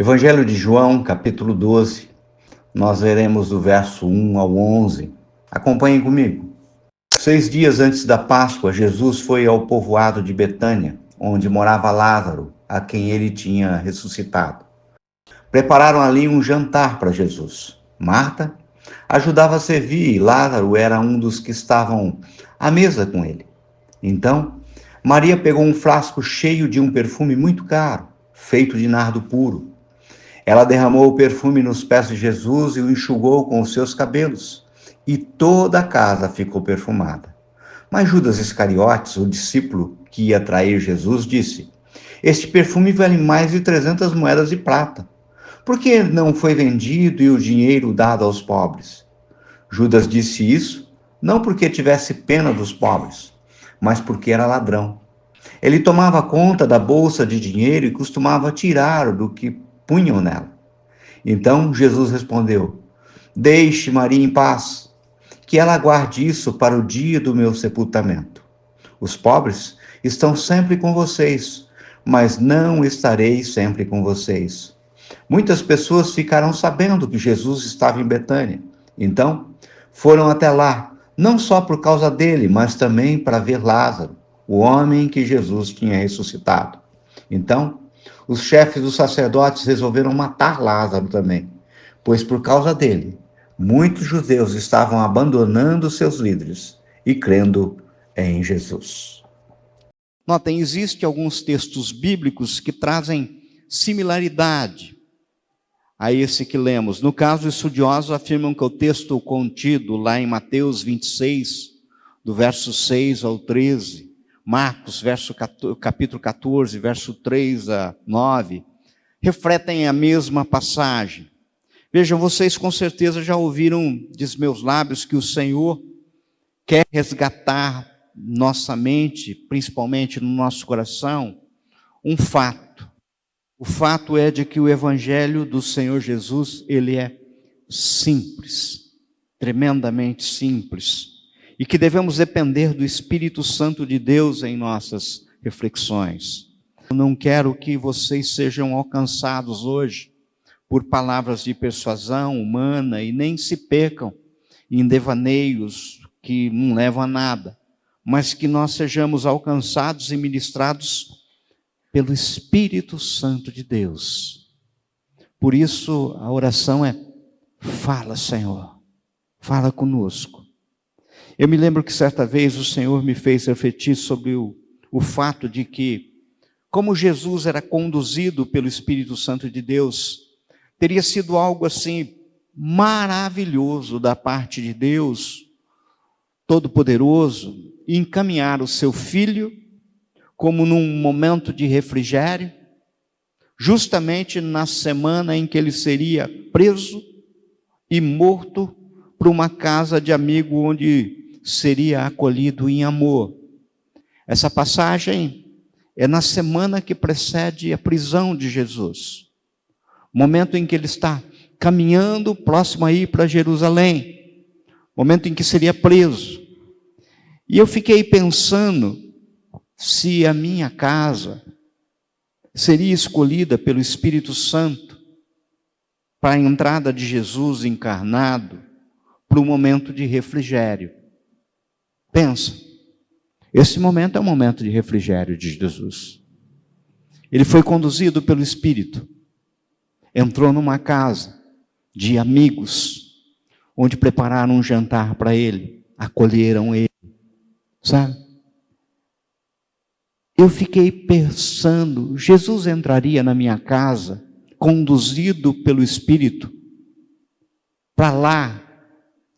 Evangelho de João, capítulo 12. Nós leremos do verso 1 ao 11. Acompanhem comigo. 6 dias antes da Páscoa, Jesus foi ao povoado de Betânia, onde morava Lázaro, a quem ele tinha ressuscitado. Prepararam ali um jantar para Jesus. Marta ajudava a servir e Lázaro era um dos que estavam à mesa com ele. Então, Maria pegou um frasco cheio de um perfume muito caro, feito de nardo puro. Ela derramou o perfume nos pés de Jesus e o enxugou com os seus cabelos, e toda a casa ficou perfumada. Mas Judas Iscariotes, o discípulo que ia trair Jesus, disse: Este perfume vale mais de 300 moedas de prata. Por que não foi vendido e o dinheiro dado aos pobres? Judas disse isso não porque tivesse pena dos pobres, mas porque era ladrão. Ele tomava conta da bolsa de dinheiro e costumava tirar do que punham nela. Então Jesus respondeu: Deixe Maria em paz, que ela guarde isso para o dia do meu sepultamento. Os pobres estão sempre com vocês, mas não estarei sempre com vocês. Muitas pessoas ficaram sabendo que Jesus estava em Betânia. Então, foram até lá, não só por causa dele, mas também para ver Lázaro, o homem que Jesus tinha ressuscitado. Então, os chefes dos sacerdotes resolveram matar Lázaro também, pois por causa dele, muitos judeus estavam abandonando seus líderes e crendo em Jesus. Notem, existem alguns textos bíblicos que trazem similaridade a esse que lemos. No caso, os estudiosos afirmam que o texto contido lá em Mateus 26, do verso 6 ao 13, Marcos, capítulo 14, verso 3 a 9, refletem a mesma passagem. Vejam, vocês com certeza já ouviram dos meus lábios que o Senhor quer resgatar nossa mente, principalmente no nosso coração, um fato. O fato é de que o Evangelho do Senhor Jesus, ele é simples, tremendamente simples, e que devemos depender do Espírito Santo de Deus em nossas reflexões. Eu não quero que vocês sejam alcançados hoje por palavras de persuasão humana e nem se percam em devaneios que não levam a nada, mas que nós sejamos alcançados e ministrados pelo Espírito Santo de Deus. Por isso a oração é: fala, Senhor, fala conosco. Eu me lembro que certa vez o Senhor me fez refletir sobre o fato de que, como Jesus era conduzido pelo Espírito Santo de Deus, teria sido algo assim maravilhoso da parte de Deus Todo-Poderoso encaminhar o seu filho como num momento de refrigério, justamente na semana em que ele seria preso e morto para uma casa de amigo onde seria acolhido em amor. Essa passagem é na semana que precede a prisão de Jesus, momento em que ele está caminhando próximo a ir para Jerusalém, momento em que seria preso. E eu fiquei pensando se a minha casa seria escolhida pelo Espírito Santo para a entrada de Jesus encarnado para um momento de refrigério. Pensa, esse momento é um momento de refrigério de Jesus. Ele foi conduzido pelo Espírito, entrou numa casa de amigos, onde prepararam um jantar para ele, acolheram ele, sabe? Eu fiquei pensando, Jesus entraria na minha casa, conduzido pelo Espírito, para lá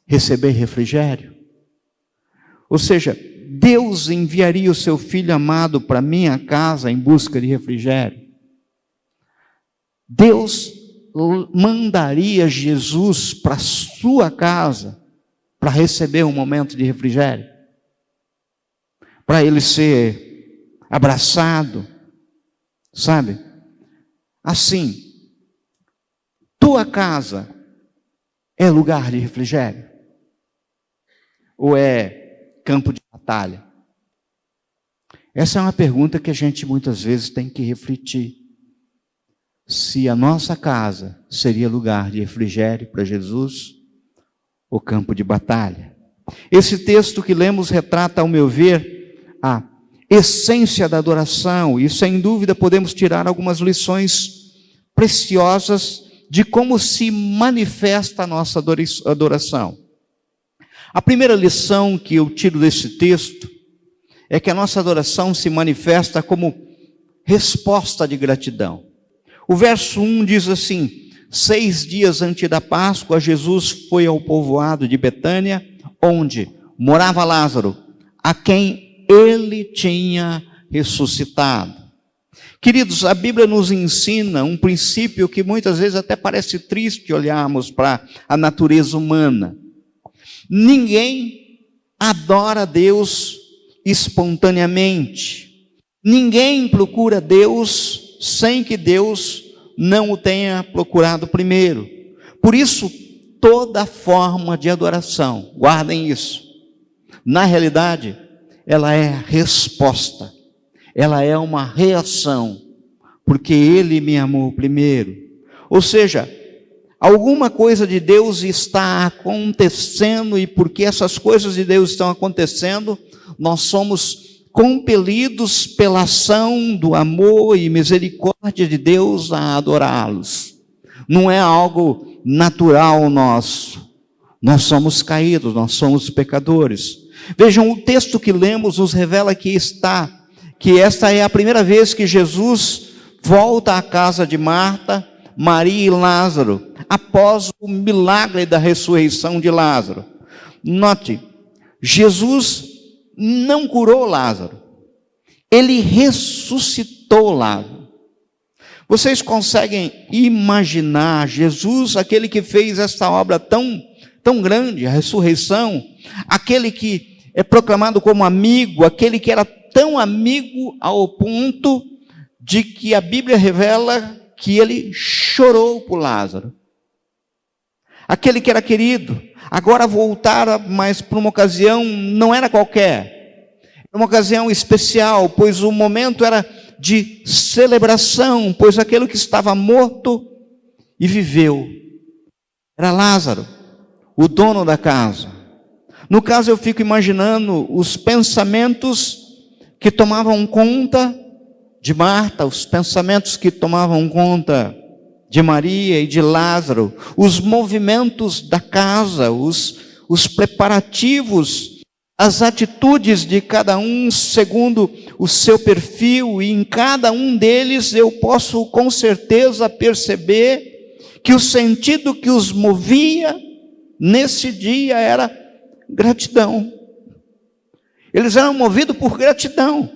receber refrigério? Ou seja, Deus enviaria o seu Filho amado para minha casa em busca de refrigério? Deus mandaria Jesus para a sua casa para receber um momento de refrigério? Para ele ser abraçado, sabe? Assim, tua casa é lugar de refrigério? Ou é campo de batalha? Essa é uma pergunta que a gente muitas vezes tem que refletir. se a nossa casa seria lugar de refrigério para Jesus ou campo de batalha. Esse texto que lemos retrata, ao meu ver, a essência da adoração, e sem dúvida podemos tirar algumas lições preciosas de como se manifesta a nossa adoração. A primeira lição que eu tiro desse texto é que a nossa adoração se manifesta como resposta de gratidão. O verso 1 diz assim: 6 dias antes da Páscoa, Jesus foi ao povoado de Betânia, onde morava Lázaro, a quem ele tinha ressuscitado. Queridos, a Bíblia nos ensina um princípio que muitas vezes até parece triste olharmos para a natureza humana. Ninguém adora a Deus espontaneamente. Ninguém procura Deus sem que Deus não o tenha procurado primeiro. Por isso, toda forma de adoração, guardem isso, na realidade, ela é resposta, ela é uma reação, porque Ele me amou primeiro. Ou seja, alguma coisa de Deus está acontecendo, e porque essas coisas de Deus estão acontecendo, nós somos compelidos pela ação do amor e misericórdia de Deus a adorá-los. Não é algo natural nosso. Nós somos caídos, nós somos pecadores. Vejam, o texto que lemos nos revela que esta é a primeira vez que Jesus volta à casa de Marta, Maria e Lázaro, após o milagre da ressurreição de Lázaro. Note, Jesus não curou Lázaro, ele ressuscitou Lázaro. Vocês conseguem imaginar Jesus, aquele que fez essa obra tão grande, a ressurreição, aquele que é proclamado como amigo, aquele que era tão amigo ao ponto de que a Bíblia revela que ele chorou por Lázaro. Aquele que era querido, agora voltara, mas para uma ocasião não era qualquer, era uma ocasião especial, pois o momento era de celebração, pois aquele que estava morto e viveu era Lázaro, o dono da casa. No caso, eu fico imaginando os pensamentos que tomavam conta de Marta, os pensamentos que tomavam conta de Maria e de Lázaro, os movimentos da casa, os preparativos, as atitudes de cada um segundo o seu perfil, e em cada um deles eu posso com certeza perceber que o sentido que os movia nesse dia era gratidão. Eles eram movidos por gratidão.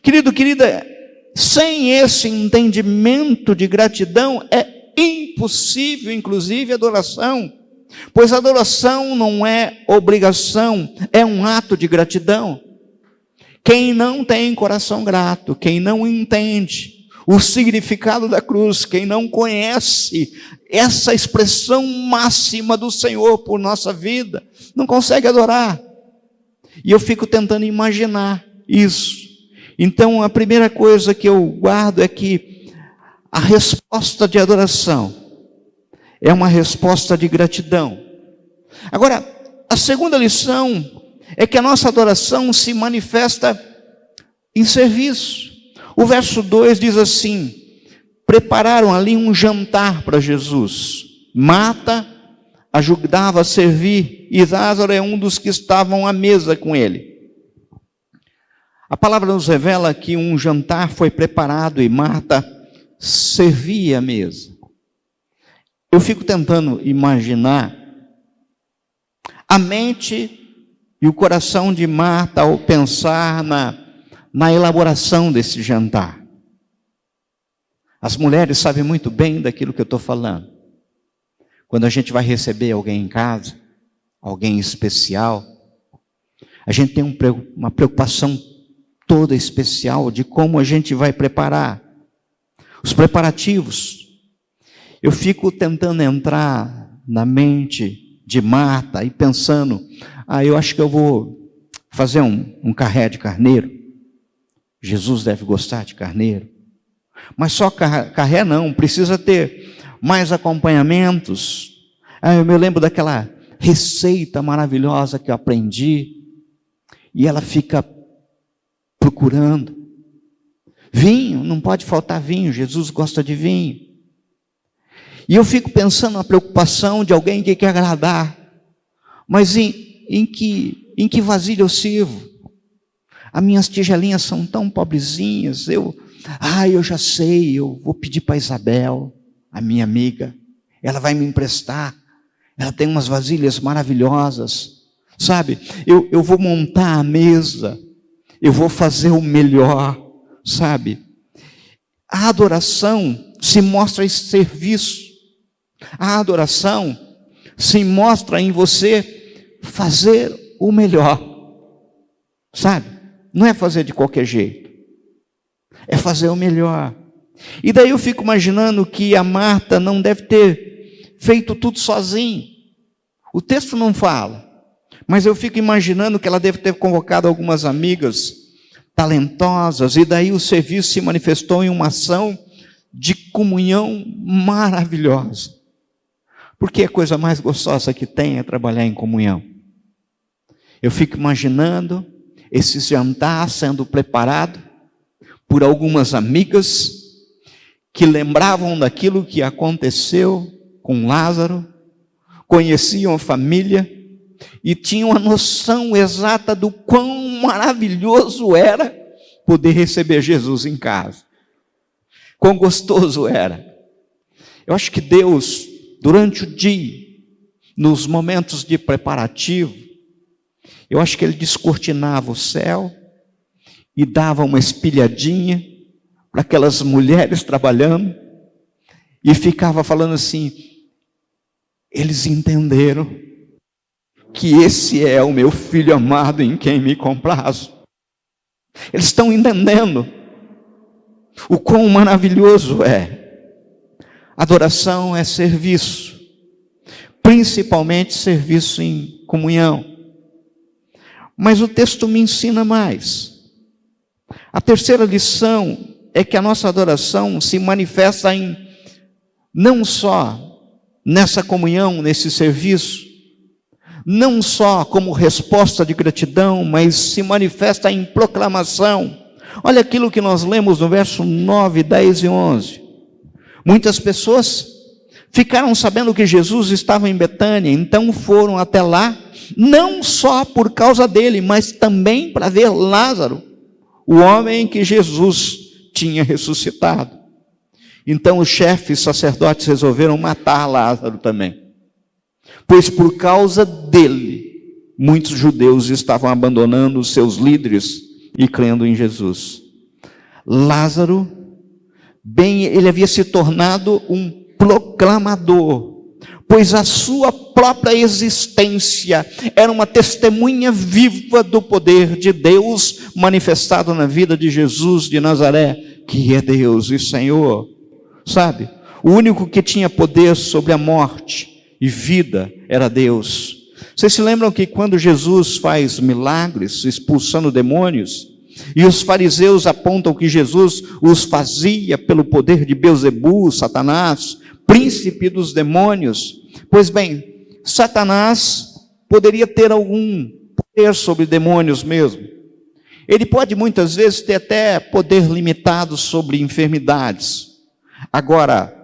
Querido, querida, sem esse entendimento de gratidão é impossível, inclusive, adoração. Pois adoração não é obrigação, é um ato de gratidão. Quem não tem coração grato, quem não entende o significado da cruz, quem não conhece essa expressão máxima do Senhor por nossa vida, não consegue adorar. E eu fico tentando imaginar isso. Então, a primeira coisa que eu guardo é que a resposta de adoração é uma resposta de gratidão. Agora, a segunda lição é que a nossa adoração se manifesta em serviço. O verso 2 diz assim: prepararam ali um jantar para Jesus. Marta ajudava a servir, e Lázaro é um dos que estavam à mesa com ele. A palavra nos revela que um jantar foi preparado e Marta servia a mesa. Eu fico tentando imaginar a mente e o coração de Marta ao pensar na elaboração desse jantar. As mulheres sabem muito bem daquilo que eu estou falando. Quando a gente vai receber alguém em casa, alguém especial, a gente tem uma preocupação toda especial de como a gente vai preparar. Os preparativos. Eu fico tentando entrar na mente de Marta e pensando, eu acho que eu vou fazer um carré de carneiro. Jesus deve gostar de carneiro. Mas só carré não, precisa ter mais acompanhamentos. Eu me lembro daquela receita maravilhosa que eu aprendi, e ela fica procurando. Vinho, não pode faltar vinho, Jesus gosta de vinho. E eu fico pensando na preocupação de alguém que quer agradar, mas em que vasilha eu sirvo? As minhas tigelinhas são tão pobrezinhas, eu já sei, eu vou pedir para Isabel, a minha amiga, ela vai me emprestar, ela tem umas vasilhas maravilhosas, sabe? Eu vou montar a mesa, eu vou fazer o melhor, sabe? A adoração se mostra em serviço, a adoração se mostra em você fazer o melhor, sabe? Não é fazer de qualquer jeito, é fazer o melhor. E daí eu fico imaginando que a Marta não deve ter feito tudo sozinha. O texto não fala, mas eu fico imaginando que ela deve ter convocado algumas amigas talentosas, e daí o serviço se manifestou em uma ação de comunhão maravilhosa. Porque a coisa mais gostosa que tem é trabalhar em comunhão. Eu fico imaginando esse jantar sendo preparado por algumas amigas que lembravam daquilo que aconteceu com Lázaro, conheciam a família e tinham a noção exata do quão maravilhoso era poder receber Jesus em casa. Quão gostoso era. Eu acho que Deus, durante o dia, nos momentos de preparativo, eu acho que Ele descortinava o céu e dava uma espilhadinha para aquelas mulheres trabalhando, e ficava falando assim: eles entenderam que esse é o meu filho amado em quem me comprazo. Eles estão entendendo o quão maravilhoso é. Adoração é serviço, principalmente serviço em comunhão. Mas o texto me ensina mais. A terceira lição é que a nossa adoração se manifesta não só nessa comunhão, nesse serviço, não só como resposta de gratidão, mas se manifesta em proclamação. Olha aquilo que nós lemos no verso 9, 10 e 11. Muitas pessoas ficaram sabendo que Jesus estava em Betânia, então foram até lá, não só por causa dele, mas também para ver Lázaro, o homem que Jesus tinha ressuscitado. Então os chefes sacerdotes resolveram matar Lázaro também, pois por causa dele, muitos judeus estavam abandonando os seus líderes e crendo em Jesus. Lázaro, ele havia se tornado um proclamador, pois a sua própria existência era uma testemunha viva do poder de Deus manifestado na vida de Jesus de Nazaré, que é Deus e Senhor, sabe? O único que tinha poder sobre a morte e vida era Deus. Vocês se lembram que quando Jesus faz milagres, expulsando demônios, e os fariseus apontam que Jesus os fazia pelo poder de Beelzebul, Satanás, príncipe dos demônios? Pois bem, Satanás poderia ter algum poder sobre demônios mesmo. Ele pode muitas vezes ter até poder limitado sobre enfermidades. Agora,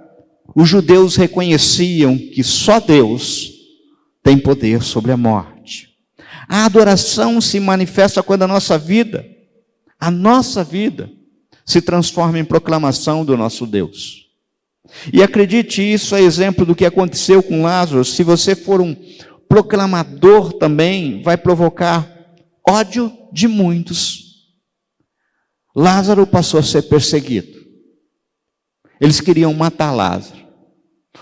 os judeus reconheciam que só Deus tem poder sobre a morte. A adoração se manifesta quando a nossa vida se transforma em proclamação do nosso Deus. E acredite, isso é exemplo do que aconteceu com Lázaro. Se você for um proclamador também, vai provocar ódio de muitos. Lázaro passou a ser perseguido. Eles queriam matar Lázaro,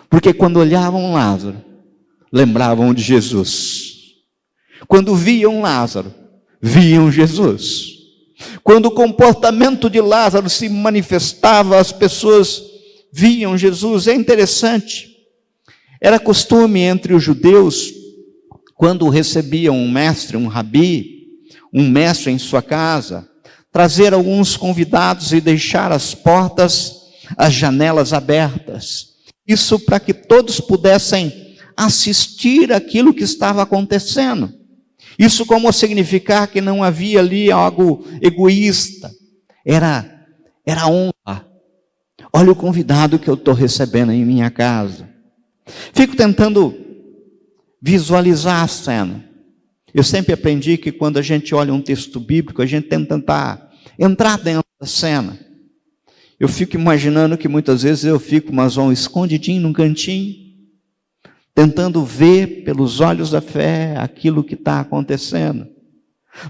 porque quando olhavam Lázaro, lembravam de Jesus. Quando viam Lázaro, viam Jesus. Quando o comportamento de Lázaro se manifestava, as pessoas viam Jesus. É interessante, era costume entre os judeus, quando recebiam um mestre, um rabi, um mestre em sua casa, trazer alguns convidados e deixar as portas as janelas abertas. Isso para que todos pudessem assistir aquilo que estava acontecendo. Isso como significar que não havia ali algo egoísta. Era honra. Olha o convidado que eu estou recebendo em minha casa. Fico tentando visualizar a cena. Eu sempre aprendi que quando a gente olha um texto bíblico, a gente tem que tentar entrar dentro da cena. Eu fico imaginando que muitas vezes eu fico, mas escondidinho num cantinho, tentando ver pelos olhos da fé aquilo que está acontecendo.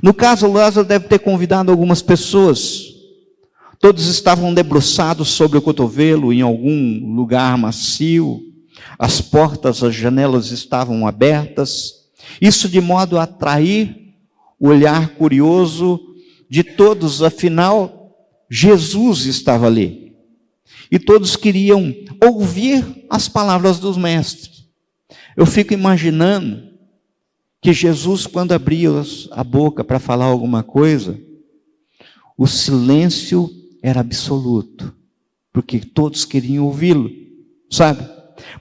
No caso, Lázaro deve ter convidado algumas pessoas. Todos estavam debruçados sobre o cotovelo em algum lugar macio. As portas, as janelas estavam abertas. Isso de modo a atrair o olhar curioso de todos. Afinal, Jesus estava ali. E todos queriam ouvir as palavras dos mestres. Eu fico imaginando que Jesus, quando abria a boca para falar alguma coisa, o silêncio era absoluto, porque todos queriam ouvi-lo, sabe?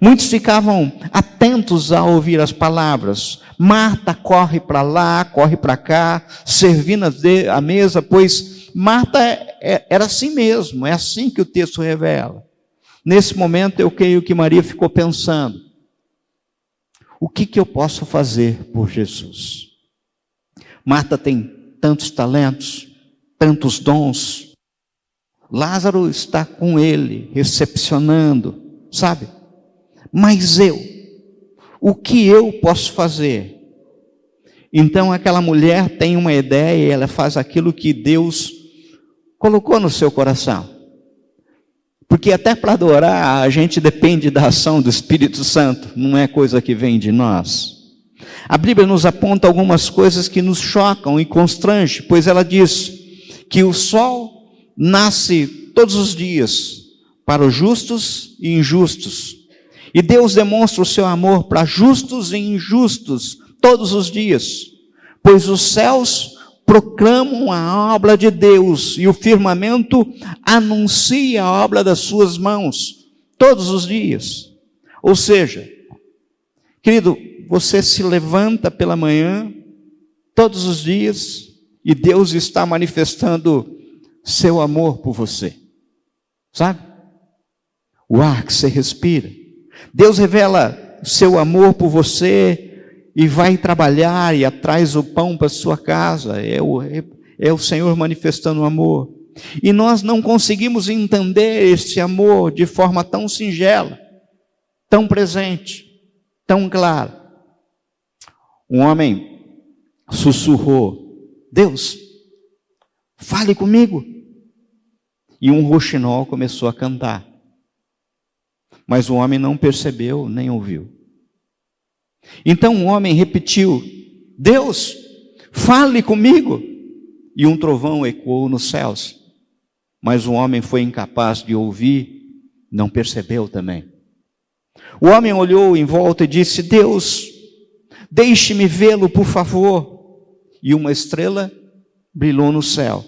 Muitos ficavam atentos a ouvir as palavras. Marta corre para lá, corre para cá, servindo a mesa, pois Marta era assim mesmo, é assim que o texto revela. Nesse momento eu creio que Maria ficou pensando: o que eu posso fazer por Jesus? Marta tem tantos talentos, tantos dons. Lázaro está com ele, recepcionando, sabe? Mas o que eu posso fazer? Então aquela mulher tem uma ideia e ela faz aquilo que Deus colocou no seu coração. Porque até para adorar a gente depende da ação do Espírito Santo, não é coisa que vem de nós. A Bíblia nos aponta algumas coisas que nos chocam e constrangem, pois ela diz que o sol nasce todos os dias para os justos e injustos. E Deus demonstra o seu amor para justos e injustos todos os dias, pois os céus proclamam a obra de Deus e o firmamento anuncia a obra das suas mãos todos os dias. Ou seja, querido, você se levanta pela manhã todos os dias e Deus está manifestando seu amor por você, sabe? O ar que você respira, Deus revela seu amor por você e vai trabalhar e traz o pão para a sua casa. É o Senhor manifestando o amor. E nós não conseguimos entender esse amor de forma tão singela, tão presente, tão clara. Um homem sussurrou: Deus, fale comigo. E um rouxinol começou a cantar. Mas o homem não percebeu, nem ouviu. Então o homem repetiu: Deus, fale comigo. E um trovão ecoou nos céus. Mas o homem foi incapaz de ouvir, não percebeu também. O homem olhou em volta e disse: Deus, deixe-me vê-lo, por favor. E uma estrela brilhou no céu.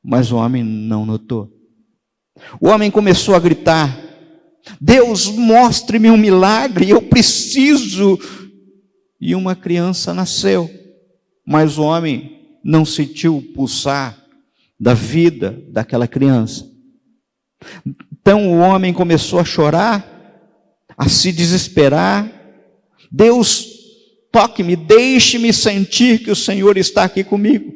Mas o homem não notou. O homem começou a gritar: Deus, mostre-me um milagre, eu preciso. E uma criança nasceu, mas o homem não sentiu o pulsar da vida daquela criança. Então o homem começou a chorar, a se desesperar. Deus, toque-me, deixe-me sentir que o Senhor está aqui comigo.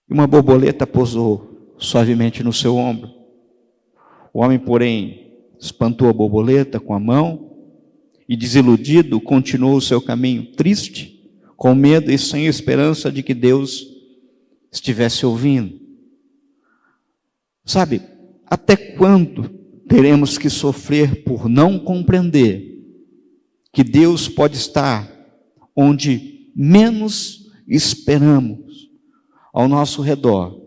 E uma borboleta pousou suavemente no seu ombro. O homem, porém, espantou a borboleta com a mão e, desiludido, continuou o seu caminho, triste, com medo e sem esperança de que Deus estivesse ouvindo. Sabe, até quando teremos que sofrer por não compreender que Deus pode estar onde menos esperamos, ao nosso redor?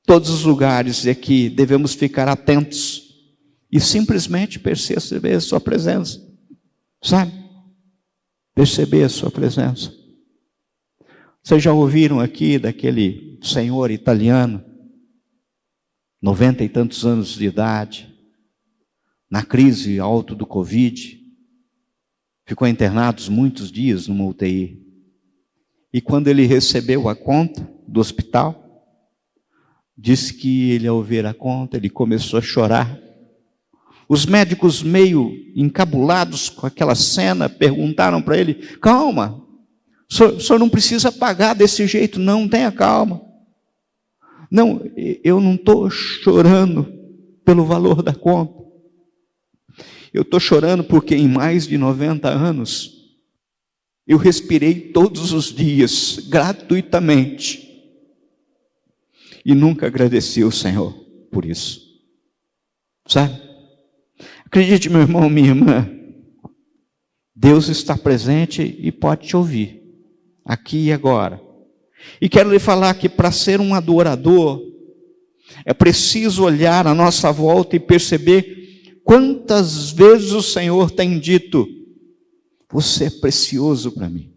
Todos os lugares é que devemos ficar atentos e simplesmente perceber a sua presença, sabe? Perceber a sua presença. Vocês já ouviram aqui daquele senhor italiano 90 e tantos anos de idade, na crise alto do Covid, ficou internado muitos dias numa UTI. E quando ele recebeu a conta do hospital, disse que ele, ao ver a conta, ele começou a chorar. Os médicos, meio encabulados com aquela cena, perguntaram para ele: calma, o senhor não precisa pagar desse jeito, não, tenha calma. Não, eu não estou chorando pelo valor da conta. Eu estou chorando porque em mais de 90 anos, eu respirei todos os dias, gratuitamente, e nunca agradeci ao Senhor por isso. Sabe? Acredite, meu irmão, minha irmã, Deus está presente e pode te ouvir, aqui e agora. E quero lhe falar que para ser um adorador, é preciso olhar à nossa volta e perceber quantas vezes o Senhor tem dito: você é precioso para mim.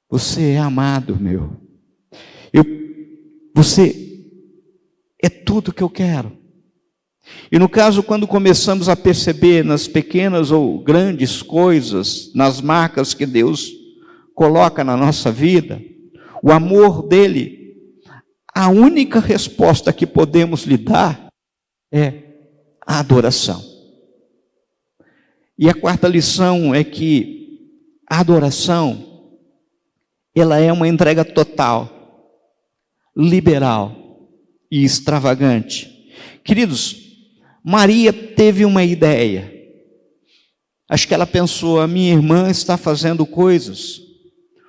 Você é amado meu. Você é tudo que eu quero. E no caso, quando começamos a perceber nas pequenas ou grandes coisas, nas marcas que Deus coloca na nossa vida, o amor dele, a única resposta que podemos lhe dar é a adoração. E a quarta lição é que a adoração, ela é uma entrega total, liberal e extravagante. Queridos, Maria teve uma ideia. Acho que ela pensou: a minha irmã está fazendo coisas,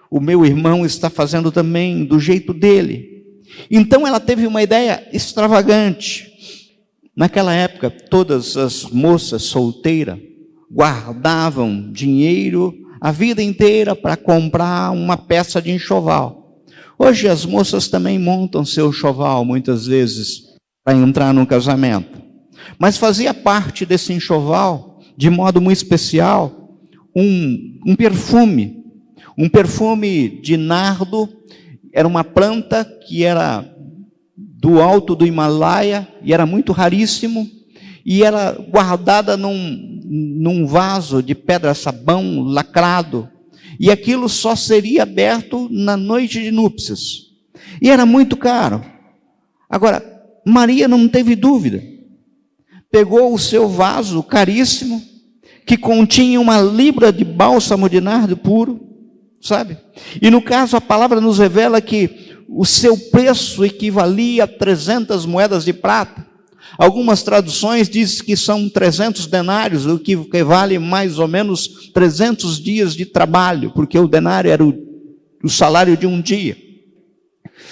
o meu irmão está fazendo também do jeito dele. Então ela teve uma ideia extravagante. Naquela época, todas as moças solteiras guardavam dinheiro a vida inteira para comprar uma peça de enxoval. Hoje as moças também montam seu enxoval, muitas vezes, para entrar no casamento. Mas fazia parte desse enxoval, de modo muito especial, um perfume de nardo. Era uma planta que era do alto do Himalaia e era muito raríssimo, e era guardada num vaso de pedra-sabão lacrado, e aquilo só seria aberto na noite de núpcias, e era muito caro. Agora, Maria não teve dúvida, pegou o seu vaso caríssimo, que continha 1 libra de bálsamo de nardo puro, sabe? E no caso a palavra nos revela que o seu preço equivalia a 300 moedas de prata. Algumas traduções dizem que são 300 denários, o que equivale mais ou menos 300 dias de trabalho, porque o denário era o salário de um dia.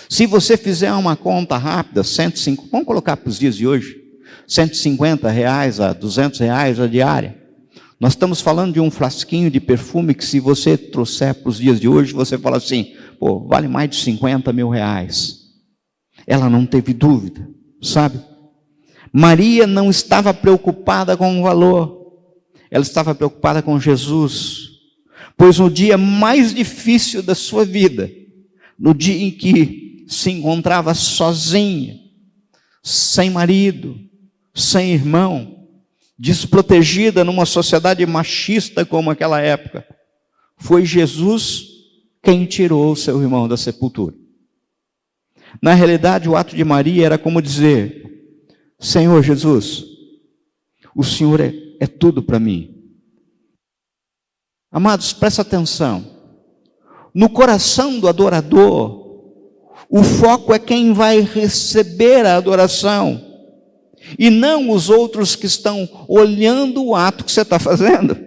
Se você fizer uma conta rápida, 105, vamos colocar para os dias de hoje, R$150 a R$200 a diária. Nós estamos falando de um frasquinho de perfume que, se você trouxer para os dias de hoje, você fala assim: pô, vale mais de R$50 mil. Ela não teve dúvida, sabe? Maria não estava preocupada com o valor, ela estava preocupada com Jesus, pois no dia mais difícil da sua vida, no dia em que se encontrava sozinha, sem marido, sem irmão, desprotegida numa sociedade machista como aquela época, foi Jesus quem tirou o seu irmão da sepultura. Na realidade, o ato de Maria era como dizer: Senhor Jesus, o Senhor é tudo para mim. Amados, presta atenção. No coração do adorador, o foco é quem vai receber a adoração, e não os outros que estão olhando o ato que você está fazendo.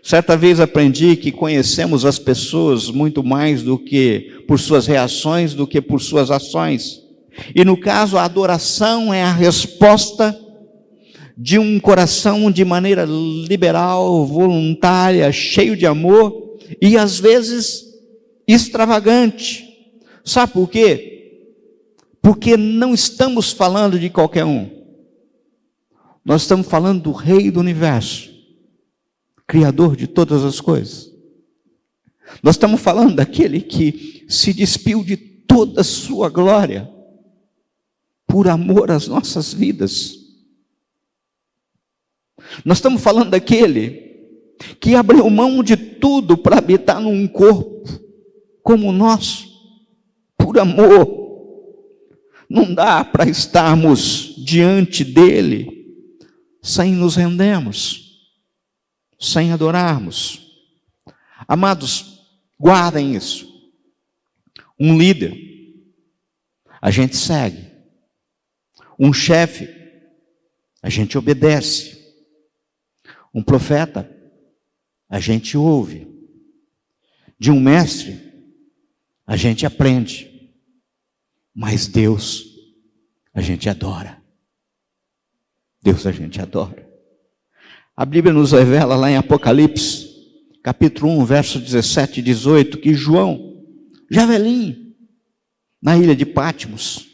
Certa vez aprendi que conhecemos as pessoas muito mais do que por suas reações, do que por suas ações. E no caso, a adoração é a resposta de um coração de maneira liberal, voluntária, cheio de amor e às vezes extravagante. Sabe por quê? Porque não estamos falando de qualquer um. Nós estamos falando do Rei do Universo, Criador de todas as coisas. Nós estamos falando daquele que se despiu de toda a sua glória por amor às nossas vidas. Nós estamos falando daquele que abriu mão de tudo para habitar num corpo como o nosso, por amor. Não dá para estarmos diante dele sem nos rendermos, sem adorarmos. Amados, guardem isso. Um líder, a gente segue. Um chefe, a gente obedece. Um profeta, a gente ouve. De um mestre, a gente aprende. Mas Deus, a gente adora. Deus a gente adora. A Bíblia nos revela lá em Apocalipse, capítulo 1, verso 17 e 18, que João, já velhinho, na ilha de Patmos,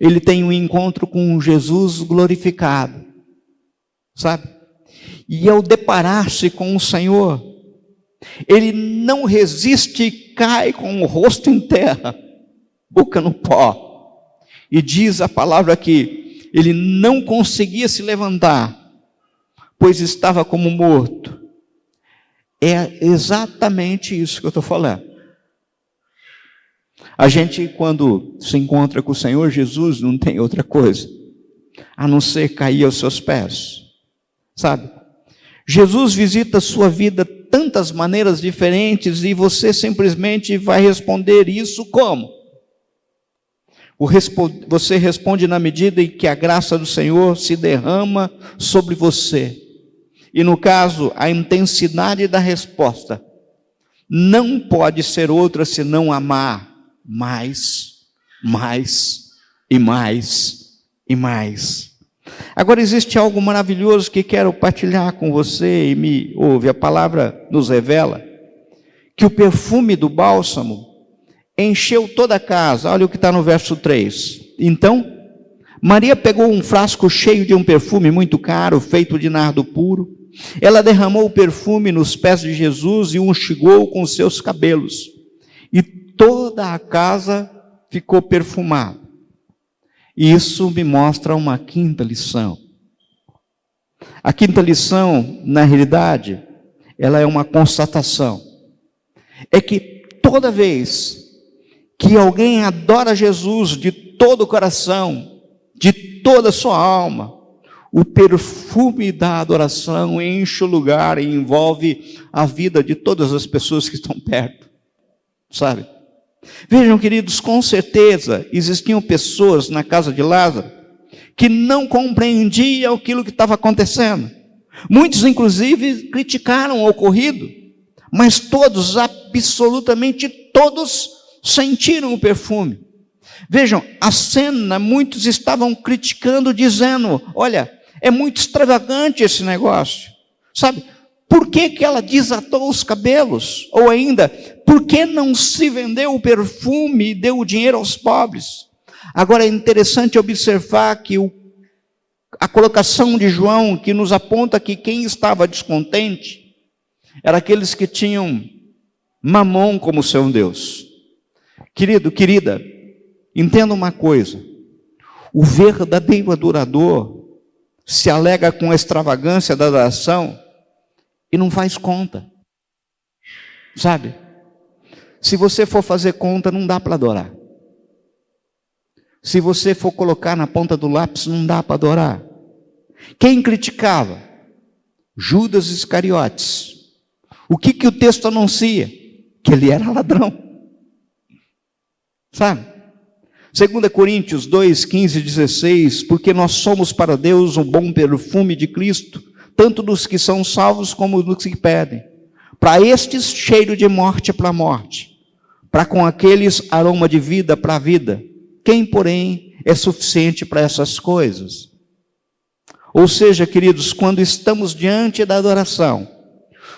ele tem um encontro com Jesus glorificado, sabe? E ao deparar-se com o Senhor, ele não resiste e cai com o rosto em terra, boca no pó. E diz a palavra que ele não conseguia se levantar, pois estava como morto. É exatamente isso que eu estou falando. A gente, quando se encontra com o Senhor Jesus, não tem outra coisa a não ser cair aos seus pés, sabe? Jesus visita a sua vida tantas maneiras diferentes e você simplesmente vai responder isso como? Você responde na medida em que a graça do Senhor se derrama sobre você. E no caso, a intensidade da resposta não pode ser outra senão amar mais, mais e mais e mais. Agora existe algo maravilhoso que quero partilhar com você e me ouve. A palavra nos revela que o perfume do bálsamo encheu toda a casa. Olha o que está no verso 3. Então, Maria pegou um frasco cheio de um perfume muito caro, feito de nardo puro. Ela derramou o perfume nos pés de Jesus e o enxugou com os seus cabelos. E toda a casa ficou perfumada. E isso me mostra uma quinta lição. A quinta lição, na realidade, ela é uma constatação. É que toda vez que alguém adora Jesus de todo o coração, de toda a sua alma, o perfume da adoração enche o lugar e envolve a vida de todas as pessoas que estão perto, sabe? Vejam, queridos, com certeza existiam pessoas na casa de Lázaro que não compreendiam aquilo que estava acontecendo. Muitos, inclusive, criticaram o ocorrido, mas todos, absolutamente todos, sentiram o perfume. Vejam, a cena, muitos estavam criticando, dizendo, olha, é muito extravagante esse negócio, sabe? Por que ela desatou os cabelos? Ou ainda, por que não se vendeu o perfume e deu o dinheiro aos pobres? Agora é interessante observar que a colocação de João, que nos aponta que quem estava descontente, eram aqueles que tinham Mamon como seu Deus. Querido, querida, entenda uma coisa, o verdadeiro adorador se alega com a extravagância da adoração e não faz conta, sabe? Se você for fazer conta, não dá para adorar. Se você for colocar na ponta do lápis, não dá para adorar. Quem criticava? Judas Iscariotes. O que o texto anuncia? Que ele era ladrão. Sabe? 2 Coríntios 2, 15 e 16, porque nós somos para Deus um bom perfume de Cristo, tanto dos que são salvos como dos que pedem. Para estes, cheiro de morte para a morte, para com aqueles, aroma de vida para a vida. Quem, porém, é suficiente para essas coisas? Ou seja, queridos, quando estamos diante da adoração,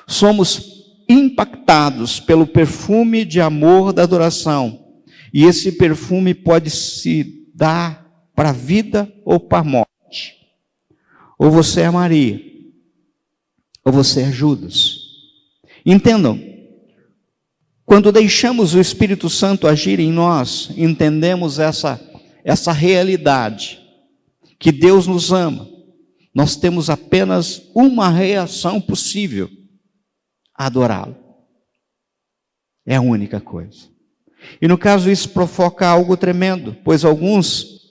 somos impactados pelo perfume de amor da adoração. E esse perfume pode se dar para a vida ou para a morte. Ou você é Maria, ou você é Judas. Entendam, quando deixamos o Espírito Santo agir em nós, entendemos essa realidade que Deus nos ama, nós temos apenas uma reação possível: adorá-lo. É a única coisa. E no caso isso provoca algo tremendo, pois alguns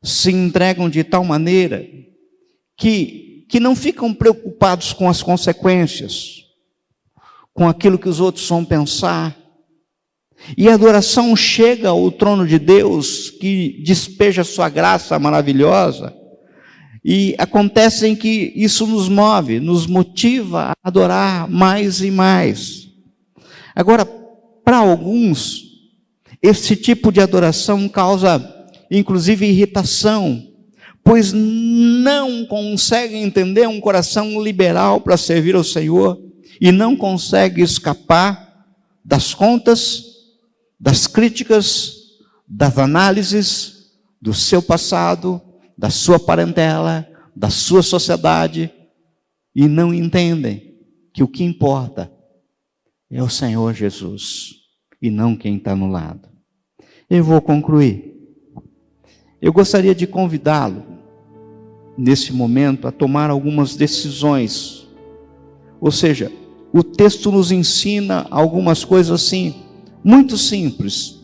se entregam de tal maneira que não ficam preocupados com as consequências, com aquilo que os outros vão pensar. E a adoração chega ao trono de Deus, que despeja sua graça maravilhosa, e acontece em que isso nos move, nos motiva a adorar mais e mais. Agora, para alguns, esse tipo de adoração causa inclusive irritação, pois não conseguem entender um coração liberal para servir ao Senhor e não conseguem escapar das contas, das críticas, das análises do seu passado, da sua parentela, da sua sociedade, e não entendem que o que importa é o Senhor Jesus e não quem está no lado. Eu vou concluir. Eu gostaria de convidá-lo, nesse momento, a tomar algumas decisões. Ou seja, o texto nos ensina algumas coisas assim, muito simples,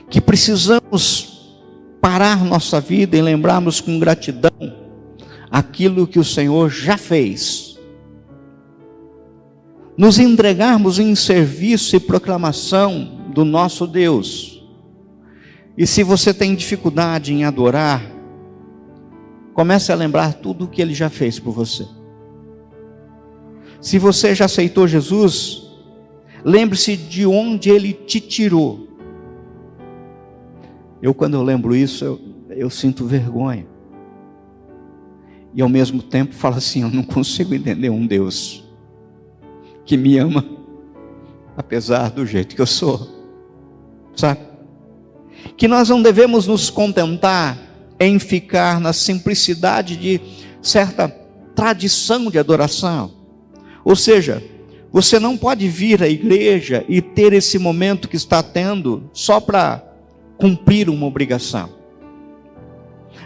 que precisamos parar nossa vida e lembrarmos com gratidão aquilo que o Senhor já fez. Nos entregarmos em serviço e proclamação do nosso Deus. E se você tem dificuldade em adorar, comece a lembrar tudo o que Ele já fez por você. Se você já aceitou Jesus, lembre-se de onde Ele te tirou. Quando eu lembro isso, eu sinto vergonha. E ao mesmo tempo falo assim, eu não consigo entender um Deus que me ama, apesar do jeito que eu sou. Sabe? Que nós não devemos nos contentar em ficar na simplicidade de certa tradição de adoração. Ou seja, você não pode vir à igreja e ter esse momento que está tendo só para cumprir uma obrigação.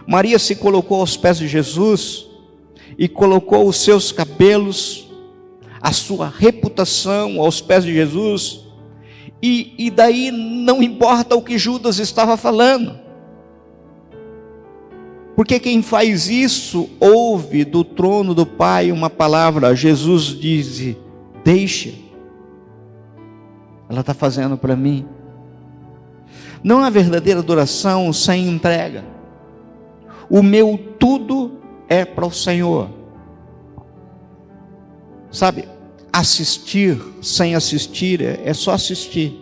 Maria se colocou aos pés de Jesus e colocou os seus cabelos, a sua reputação aos pés de Jesus, e daí não importa o que Judas estava falando, porque quem faz isso ouve do trono do Pai uma palavra. Jesus diz: deixa, ela está fazendo para mim. Não há verdadeira adoração sem entrega. O meu tudo é para o Senhor. Sabe, assistir sem assistir é só assistir.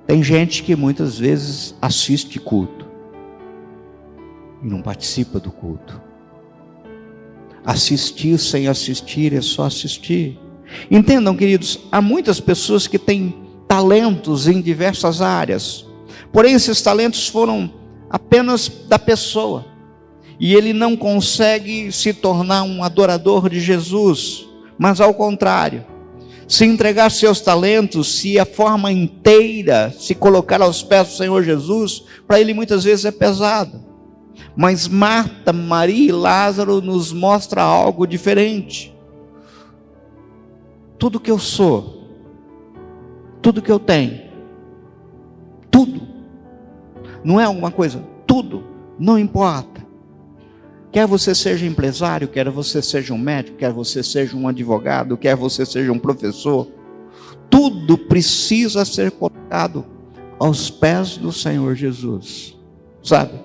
Tem gente que muitas vezes assiste culto e não participa do culto. Assistir sem assistir é só assistir. Entendam, queridos, há muitas pessoas que têm talentos em diversas áreas, porém esses talentos foram apenas da pessoa, e ele não consegue se tornar um adorador de Jesus, mas ao contrário, se entregar seus talentos, se a forma inteira, se colocar aos pés do Senhor Jesus, para ele muitas vezes é pesado. Mas Marta, Maria e Lázaro nos mostra algo diferente. Tudo que eu sou, tudo que eu tenho, tudo, não é alguma coisa, tudo, não importa. Quer você seja empresário, quer você seja um médico, quer você seja um advogado, quer você seja um professor, tudo precisa ser colocado aos pés do Senhor Jesus, sabe?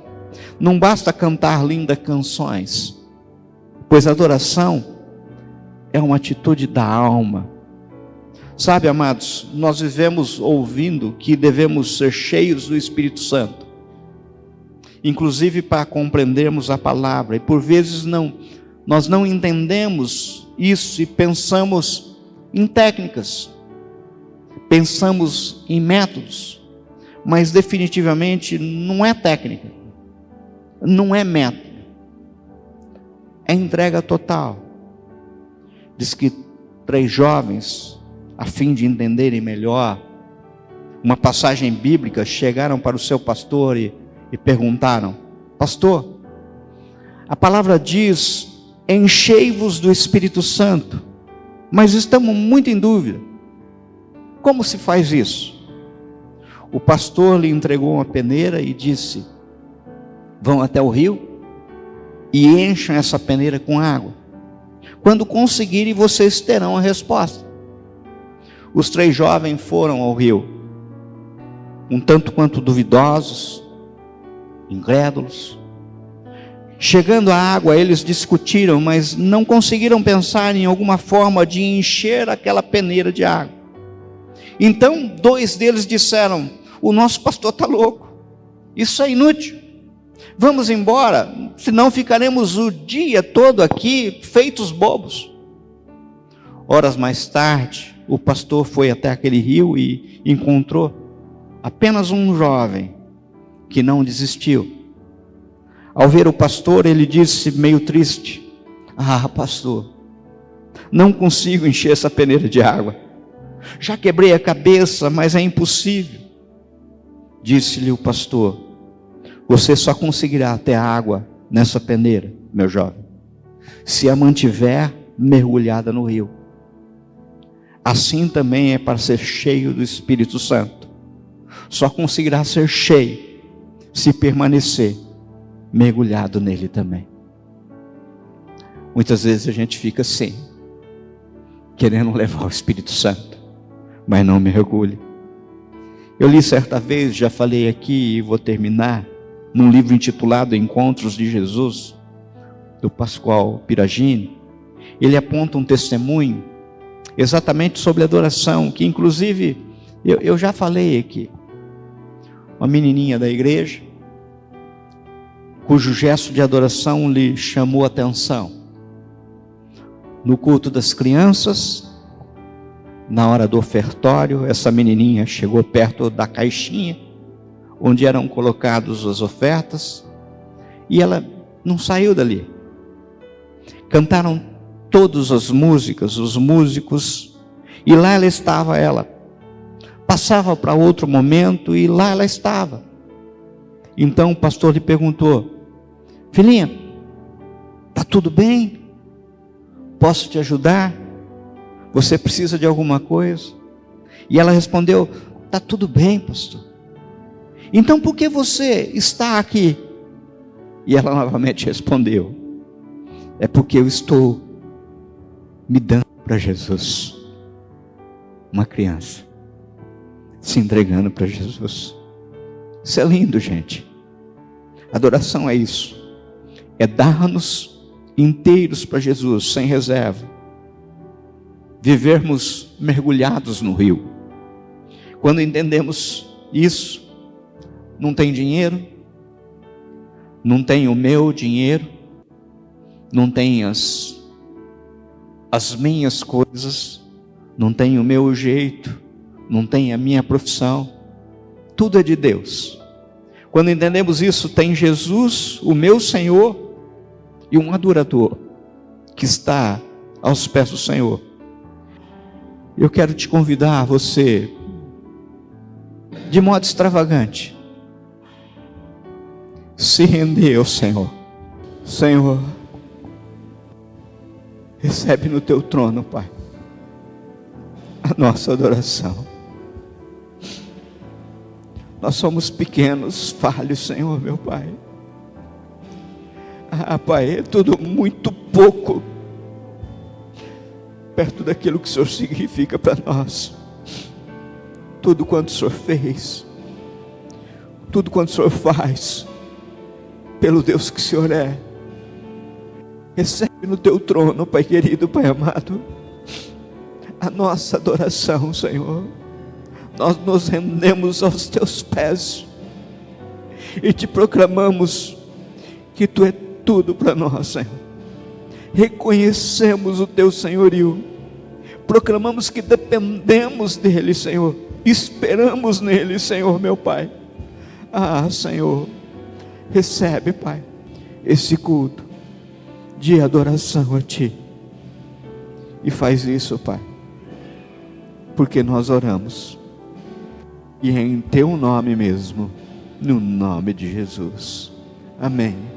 Não basta cantar lindas canções, pois a adoração é uma atitude da alma. Sabe, amados, nós vivemos ouvindo que devemos ser cheios do Espírito Santo, inclusive para compreendermos a palavra, e por vezes nós não entendemos isso e pensamos em técnicas, pensamos em métodos, mas definitivamente não é técnica, não é método, é entrega total. Diz que 3 jovens, a fim de entenderem melhor, uma passagem bíblica, chegaram para o seu pastor e perguntaram: pastor, a palavra diz, enchei-vos do Espírito Santo, mas estamos muito em dúvida, como se faz isso? O pastor lhe entregou uma peneira e disse: vão até o rio e encham essa peneira com água. Quando conseguirem, vocês terão a resposta. Os 3 jovens foram ao rio, um tanto quanto duvidosos, incrédulos. Chegando à água, eles discutiram, mas não conseguiram pensar em alguma forma de encher aquela peneira de água. Então 2 deles disseram: o nosso pastor está louco, isso é inútil, vamos embora, senão ficaremos o dia todo aqui feitos bobos. Horas mais tarde, o pastor foi até aquele rio e encontrou apenas um jovem que não desistiu. Ao ver o pastor, ele disse meio triste: ah, pastor, não consigo encher essa peneira de água, já quebrei a cabeça, mas é impossível. Disse-lhe o pastor: você só conseguirá ter água nessa peneira, meu jovem, se a mantiver mergulhada no rio. Assim também é para ser cheio do Espírito Santo. Só conseguirá ser cheio se permanecer mergulhado nele também. Muitas vezes a gente fica assim, querendo levar o Espírito Santo, mas não mergulha. Eu li certa vez, já falei aqui e vou terminar, num livro intitulado Encontros de Jesus, do Pascoal Piragini. Ele aponta um testemunho exatamente sobre adoração, que inclusive eu já falei aqui. Uma menininha da igreja, cujo gesto de adoração lhe chamou a atenção. No culto das crianças, na hora do ofertório, essa menininha chegou perto da caixinha onde eram colocadas as ofertas, e ela não saiu dali. Cantaram todas as músicas, os músicos, e lá ela estava, ela passava para outro momento e lá ela estava. Então o pastor lhe perguntou: filhinha, está tudo bem? Posso te ajudar? Você precisa de alguma coisa? E ela respondeu: está tudo bem, pastor. Então por que você está aqui? E ela novamente respondeu: é porque eu estou me dando para Jesus. Uma criança se entregando para Jesus. Isso é lindo, gente. Adoração é isso, é dar-nos inteiros para Jesus, sem reserva, vivermos mergulhados no rio. Quando entendemos isso, não tem dinheiro, não tem o meu dinheiro, não tem as minhas coisas, não tem o meu jeito, não tem a minha profissão, tudo é de Deus. Quando entendemos isso, tem Jesus, o meu Senhor, e um adorador que está aos pés do Senhor. Eu quero te convidar, você, de modo extravagante, se render ao Senhor. Senhor, recebe no teu trono, Pai, a nossa adoração. Nós somos pequenos, falhos, Senhor, meu Pai. Ah, Pai, é tudo muito pouco perto daquilo que o Senhor significa para nós. Tudo quanto o Senhor fez, tudo quanto o Senhor faz, pelo Deus que o Senhor é. Recebe no teu trono, Pai querido, Pai amado, a nossa adoração, Senhor. Nós nos rendemos aos teus pés e te proclamamos que tu é tudo para nós, Senhor. Reconhecemos o teu senhorio, proclamamos que dependemos dele, Senhor, esperamos nele, Senhor, meu Pai. Ah, Senhor, recebe, Pai, esse culto de adoração a ti, e faz isso, Pai, porque nós oramos e em teu nome mesmo, no nome de Jesus. Amém.